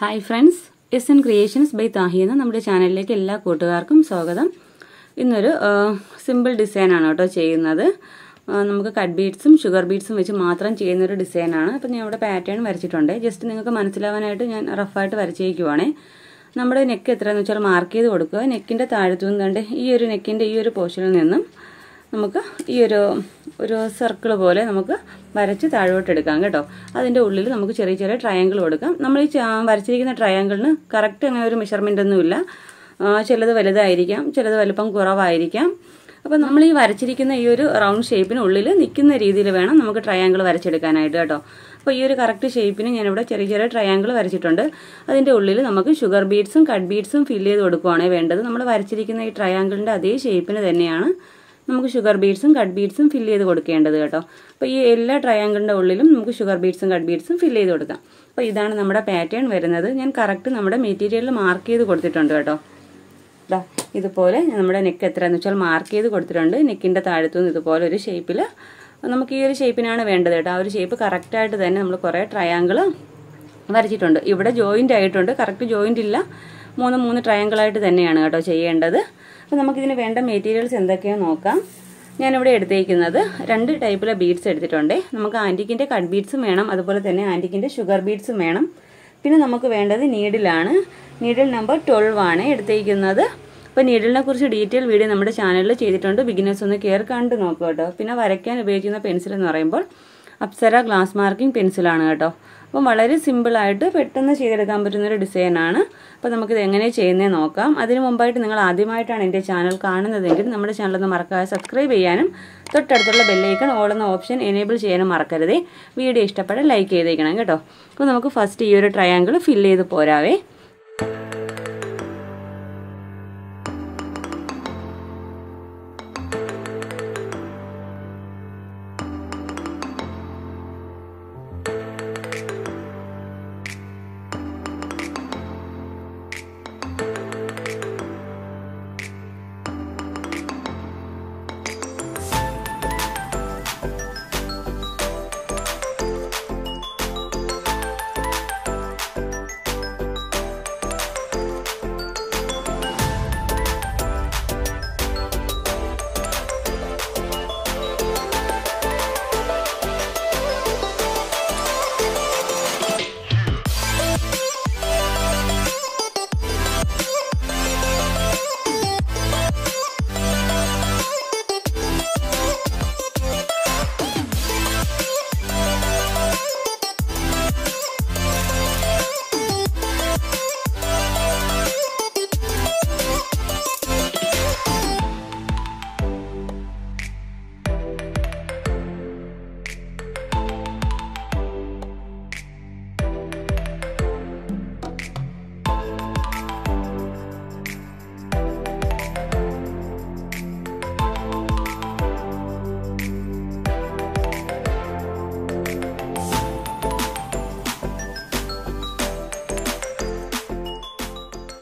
Hi friends, SN Creations by Tahi എന്ന നമ്മുടെ ചാനലിലേക്ക് എല്ലാ കൂട്ടുകാർക്കും സ്വാഗതം. ഇന്നൊരു സിമ്പിൾ ഡിസൈൻ ആണ് കേട്ടോ ചെയ്യുന്നത്. നമുക്ക് കട്ട് ബീഡ്സും ഷുഗർ ബീഡ്സും വെച്ച് മാത്രം ചെയ്യുന്ന ഒരു ഡിസൈൻ ആണ്. അപ്പോൾ ഞാൻ ഇവിടെ പാറ്റേൺ വരച്ചിട്ടുണ്ട്. ജസ്റ്റ് നിങ്ങൾക്ക് മനസ്സിലാവാനായിട്ട് ഞാൻ റഫായിട്ട് വരച്ചേക്കുവാണേ. നമ്മുടെ നെക്ക് എത്രയാണെന്ന് വെച്ചാൽ മാർക്ക് ചെയ്ത് കൊടുക്കുക. നെക്കിന്റെ താഴത്തുനിന്ന് കണ്ട് ഈ ഒരു നെക്കിന്റെ ഈ ഒരു പോർഷനിൽ നിന്നും നമുക്ക് ഈ ഒരു സർക്കിൾ പോലെ നമുക്ക് വരച്ച് താഴോട്ട് എടുക്കാം കേട്ടോ. അതിന്റെ ഉള്ളിൽ നമുക്ക് ചെറിയ ചെറിയ ട്രയാങ്കിൾ കൊടുക്കാം. നമ്മൾ ഈ വരച്ചിരിക്കുന്ന ട്രയാങ്കിളിന് കറക്റ്റ് അങ്ങനെ ഒരു മെഷർമെന്റ് ഒന്നുമില്ല. ചിലത് വലുതായിരിക്കാം, ചിലത് വലുപ്പം കുറവായിരിക്കാം. അപ്പോൾ നമ്മൾ ഈ വരച്ചിരിക്കുന്ന ഈ ഒരു റൗണ്ട് ഷേപ്പിന് ഉള്ളിൽ നിൽക്കുന്ന രീതിയിൽ വേണം നമുക്ക് ട്രയാങ്കിൾ വരച്ചെടുക്കാനായിട്ട് കേട്ടോ. അപ്പോൾ ഈ ഒരു കറക്റ്റ് ഷേപ്പിന് ഞാനിവിടെ ചെറിയ ചെറിയ ട്രയാങ്കിൾ വരച്ചിട്ടുണ്ട്. അതിന്റെ ഉള്ളിൽ നമുക്ക് ഷുഗർ ബീഡ്സും കട്ട് ബീഡ്സും ഫില്ല് ചെയ്ത് കൊടുക്കുകയാണ് വേണ്ടത്. നമ്മൾ വരച്ചിരിക്കുന്ന ഈ ട്രയാങ്കിളിന്റെ അതേ ഷേപ്പിന് തന്നെയാണ് നമുക്ക് ഷുഗർ ബീഡ്സും കട്ട് ബീഡ്സും ഫില്ല് ചെയ്ത് കൊടുക്കേണ്ടത് കേട്ടോ. അപ്പോൾ ഈ എല്ലാ ട്രയാങ്കിളിന്റെ ഉള്ളിലും നമുക്ക് ഷുഗർ ബീഡ്സും കട്ട് ബീഡ്സും ഫില്ല് ചെയ്ത് കൊടുക്കാം. അപ്പോൾ ഇതാണ് നമ്മുടെ പാറ്റേൺ വരുന്നത്. ഞാൻ കറക്റ്റ് നമ്മുടെ മെറ്റീരിയലിൽ മാർക്ക് ചെയ്ത് കൊടുത്തിട്ടുണ്ട് കേട്ടോ. ഇതുപോലെ നമ്മുടെ നെക്ക് എത്രയാന്ന് വെച്ചാൽ മാർക്ക് ചെയ്ത് കൊടുത്തിട്ടുണ്ട്. നെക്കിന്റെ താഴത്തുനിന്ന് ഇതുപോലെ ഒരു ഷേപ്പിൽ നമുക്ക് ഈ ഒരു ഷേപ്പിനാണ് വേണ്ടത് കേട്ടോ. ആ ഒരു ഷേപ്പ് കറക്റ്റായിട്ട് തന്നെ നമ്മൾ കുറേ ട്രയാങ്കിൾ വരച്ചിട്ടുണ്ട്. ഇവിടെ ജോയിന്റ് ആയിട്ടുണ്ട്, കറക്റ്റ് ജോയിന്റ് ഇല്ല. മൂന്ന് ട്രയാങ്കിളായിട്ട് തന്നെയാണ് കേട്ടോ ചെയ്യേണ്ടത്. അപ്പോൾ നമുക്കിതിന് വേണ്ട മെറ്റീരിയൽസ് എന്തൊക്കെയാണെന്ന് നോക്കാം. ഞാനിവിടെ എടുത്തേക്കുന്നത് 2 ടൈപ്പിലെ ബീഡ്സ് എടുത്തിട്ടുണ്ട്. നമുക്ക് ആൻറ്റിക്കിൻ്റെ കട്ട് ബീഡ്സും വേണം, അതുപോലെ തന്നെ ആൻറ്റിക്കിൻ്റെ ഷുഗർ ബീഡ്സും വേണം. പിന്നെ നമുക്ക് വേണ്ടത് നീഡിലാണ്. നീഡിൽ നമ്പർ 12 ആണ് എടുത്തേക്കുന്നത്. അപ്പോൾ നീഡിലിനെ കുറിച്ച് ഡീറ്റെയിൽ വീഡിയോ നമ്മുടെ ചാനലിൽ ചെയ്തിട്ടുണ്ട്. ബിഗിനേഴ്സ് ഒന്ന് കയറി കണ്ട് നോക്കുക കേട്ടോ. പിന്നെ വരയ്ക്കാൻ ഉപയോഗിക്കുന്ന പെൻസിൽ എന്ന് പറയുമ്പോൾ അപ്സര ഗ്ലാസ് മാർക്കിംഗ് പെൻസിലാണ് കേട്ടോ. അപ്പം വളരെ സിമ്പിളായിട്ട് പെട്ടെന്ന് ചെയ്തെടുക്കാൻ പറ്റുന്നൊരു ഡിസൈനാണ്. അപ്പോൾ നമുക്കിത് എങ്ങനെ ചെയ്യുന്നതെന്ന് നോക്കാം. അതിന് മുമ്പായിട്ട് നിങ്ങൾ ആദ്യമായിട്ടാണ് എൻ്റെ ചാനൽ കാണുന്നതെങ്കിൽ നമ്മുടെ ചാനലൊന്ന് മറക്കാതെ സബ്സ്ക്രൈബ് ചെയ്യാനും തൊട്ടടുത്തുള്ള ബെല്ലൈക്കൺ ഓൾ എന്ന ഓപ്ഷൻ എനേബിൾ ചെയ്യാനും മറക്കരുതേ. വീഡിയോ ഇഷ്ടപ്പെട്ടാൽ ലൈക്ക് ചെയ്തേക്കണം കേട്ടോ. അപ്പോൾ നമുക്ക് ഫസ്റ്റ് ഈ ഒരു ട്രയാങ്കിൾ ഫില്ല് ചെയ്ത് പോരാവേ.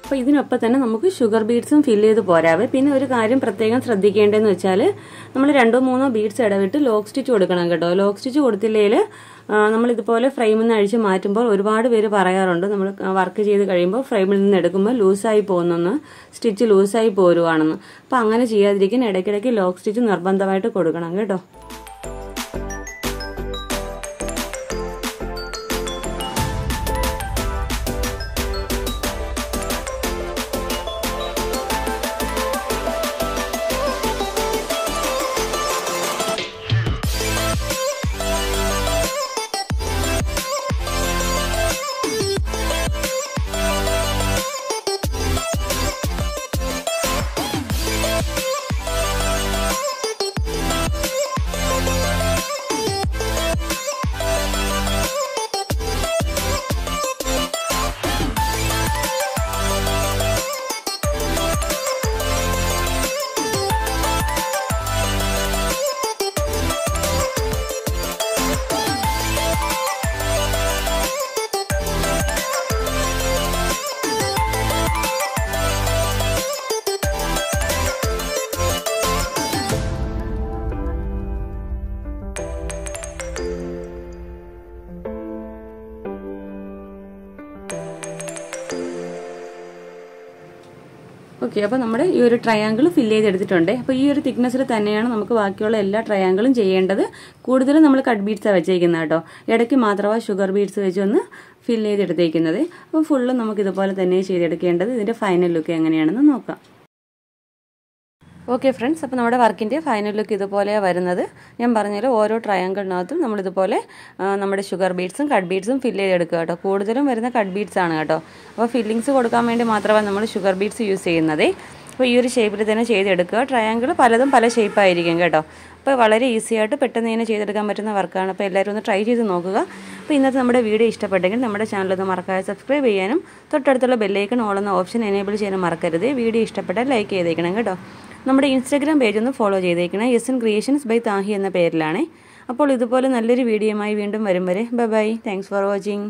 അപ്പോൾ ഇതിനൊപ്പം തന്നെ നമുക്ക് ഷുഗർ ബീഡ്സും ഫില്ല് ചെയ്ത് പോരാവേ. പിന്നെ ഒരു കാര്യം പ്രത്യേകം ശ്രദ്ധിക്കേണ്ടതെന്ന് വെച്ചാൽ നമ്മൾ 2-3 ബീഡ്സ് ഇടവിട്ട് ലോക്ക് സ്റ്റിച്ച് കൊടുക്കണം കേട്ടോ. ലോക്ക് സ്റ്റിച്ച് കൊടുത്തില്ലെങ്കിൽ നമ്മൾ ഇതുപോലെ ഫ്രെയിമിൽ നിന്ന് അഴിച്ച് മാറ്റുമ്പോൾ ഒരുപാട് പേര് പറയാറുണ്ട് നമ്മൾ വർക്ക് ചെയ്ത് കഴിയുമ്പോൾ ഫ്രെയിമിൽ നിന്ന് എടുക്കുമ്പോൾ ലൂസായി പോകുന്നെന്ന്, സ്റ്റിച്ച് ലൂസായി പോരുവാണെന്ന്. അപ്പോൾ അങ്ങനെ ചെയ്യാതിരിക്കാൻ ഇടയ്ക്കിടയ്ക്ക് ലോക്ക് സ്റ്റിച്ച് നിർബന്ധമായിട്ട് കൊടുക്കണം കേട്ടോ. ഓക്കെ, അപ്പോൾ നമ്മുടെ ഈ ഒരു ട്രയാങ്കിൾ ഫില്ല് ചെയ്തെടുത്തിട്ടുണ്ട്. അപ്പോൾ ഈ ഒരു തിക്നെസ്സിൽ തന്നെയാണ് നമുക്ക് ബാക്കിയുള്ള എല്ലാ ട്രയാങ്കിളും ചെയ്യേണ്ടത്. കൂടുതലും നമ്മൾ കട്ട് ബീഡ്സാണ് വെച്ചേക്കുന്നത് കേട്ടോ. ഇടയ്ക്ക് മാത്രമാണ് ഷുഗർ ബീഡ്സ് വെച്ച് ഒന്ന് ഫില്ല് ചെയ്തെടുത്തേക്കുന്നത്. അപ്പോൾ ഫുള്ള് നമുക്ക് ഇതുപോലെ തന്നെ ചെയ്തെടുക്കേണ്ടത്. ഇതിൻ്റെ ഫൈനൽ ലുക്ക് എങ്ങനെയാണെന്ന് നോക്കാം. ഓക്കെ ഫ്രണ്ട്സ്, അപ്പോൾ നമ്മുടെ വർക്കിൻ്റെ ഫൈനൽ ലുക്ക് ഇതുപോലെയാണ് വരുന്നത്. ഞാൻ പറഞ്ഞാൽ ഓരോ ട്രയാങ്കിളിനകത്തും നമ്മളിതുപോലെ നമ്മുടെ ഷുഗർ ബീഡ്സും കട്ട് ബീഡ്സും ഫില്ല് ചെയ്തെടുക്കുക കേട്ടോ. കൂടുതലും വരുന്ന കട്ട് ബീഡ്സ് ആണ് കേട്ടോ. അപ്പോൾ ഫില്ലിങ്സ് കൊടുക്കാൻ വേണ്ടി മാത്രമാണ് നമ്മൾ ഷുഗർ ബീഡ്സ് യൂസ് ചെയ്യുന്നത്. അപ്പോൾ ഈ ഒരു ഷേപ്പിൽ തന്നെ ചെയ്തെടുക്കുക. ട്രയാങ്കിൾ പലതും പല ഷേപ്പായിരിക്കും കേട്ടോ. അപ്പോൾ വളരെ ഈസി ആയിട്ട് പെട്ടെന്ന് തന്നെ ചെയ്തെടുക്കാൻ പറ്റുന്ന വർക്കാണ്. അപ്പോൾ എല്ലാവരും ഒന്ന് ട്രൈ ചെയ്ത് നോക്കുക. അപ്പോൾ ഇന്നത്തെ നമ്മുടെ വീഡിയോ ഇഷ്ടപ്പെട്ടെങ്കിൽ നമ്മുടെ ചാനൽ ഒന്ന് മറക്കാതെ സബ്സ്ക്രൈബ് ചെയ്യാനും തൊട്ടടുത്തുള്ള ബെല്ലൈക്കൺ ഓൾ എന്ന ഓപ്ഷൻ എനേബിൾ ചെയ്യാനും മറക്കരുത്. വീഡിയോ ഇഷ്ടപ്പെട്ടാൽ ലൈക്ക് ചെയ്തേക്കണം കേട്ടോ. നമ്മുടെ ഇൻസ്റ്റാഗ്രാം പേജ് ഒന്ന് ഫോളോ ചെയ്തേക്കണം. യെസൻ ക്രിയേഷൻസ് ബൈ താഹി എന്ന പേരിലാണ്. അപ്പോൾ ഇതുപോലെ നല്ലൊരു വീഡിയോയുമായി വീണ്ടും വരും വരെ bye bye. Thanks for watching.